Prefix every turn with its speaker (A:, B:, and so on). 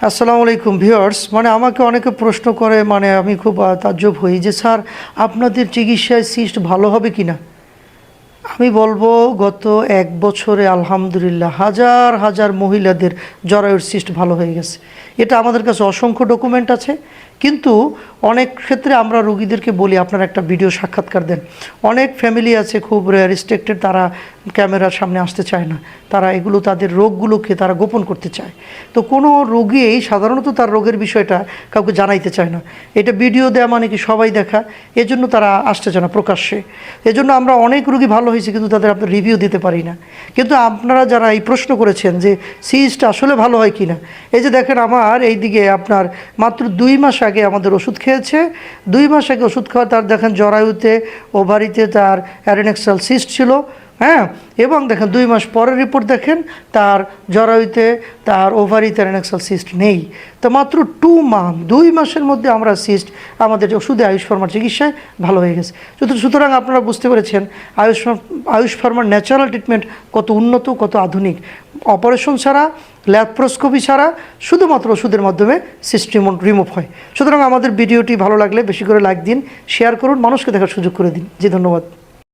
A: আসসালামু আলাইকুম ভিউয়ার্স। আমাকে অনেকে প্রশ্ন করে, আমি খুব তাজ্জব হই যে স্যার আপনাদের চিকিৎসায় সিস্ট ভালো হবে কি না। আমি বলবো গত এক বছরে আলহামদুলিল্লাহ হাজার হাজার মহিলাদের জরায়ুর সিস্ট ভালো হয়ে গেছে। এটা আমাদের কাছে অসংখ্য ডকুমেন্ট আছে। কিন্তু অনেক ক্ষেত্রে আমরা রোগীদেরকে বলি আপনারা একটা ভিডিও সাক্ষাৎকার দেন। অনেক ফ্যামিলি আছে খুব রেস্ট্রিক্টেড, তারা ক্যামেরার সামনে আসতে চায় না, তারা এগুলো তাদের রোগগুলোকে তারা গোপন করতে চায়। তো কোনো রোগী সাধারণত তার রোগের বিষয়টা কাউকে জানাইতে চায় না। এটা ভিডিও দেওয়া মানে কি সবাই দেখা, এজন্য তারা আসতে চায় না প্রকাশ্যে। এজন্য আমরা অনেক রোগী ভালো হয়েছে কিন্তু তাদের আপনার রিভিউ দিতে পারি না। কিন্তু আপনারা যারা এই প্রশ্ন করেছেন যে সিস্ট আসলে ভালো হয় কি না, এই যে দেখেন আমার এইদিকে আপনার মাত্র 2 মাস আগে আমাদের ওষুধ খেয়েছে। 2 মাস আগে ওষুধ খাওয়া তার দেখেন জরায়ুতে ওভারিতে তার অ্যাডেনেক্সাল সিস্ট ছিল, হ্যাঁ। এবং দেখেন 2 মাস পরের রিপোর্ট দেখেন তার জরায়ুতে তার ওভারিতে অ্যাডেনেক্সাল সিস্ট নেই। তো মাত্র 2 মাসের মধ্যে আমরা সিস্ট আমাদের ওষুধে আয়ুষ ফার্মার চিকিৎসায় ভালো হয়ে গেছে। সুতরাং আপনারা বুঝতে পেরেছেন আয়ুষ ফার্মার ন্যাচারাল ট্রিটমেন্ট কত উন্নত, কত আধুনিক। অপারেশন ছাড়া, ল্যাপ্রোস্কোপি ছাড়া শুধুমাত্র ওষুধের মাধ্যমে সিস্ট রিমুভ হয়। সুতরাং আমাদের ভিডিওটি ভালো লাগলে বেশি করে লাইক দিন, শেয়ার করুন, মানুষকে দেখার সুযোগ করে দিন। জি ধন্যবাদ।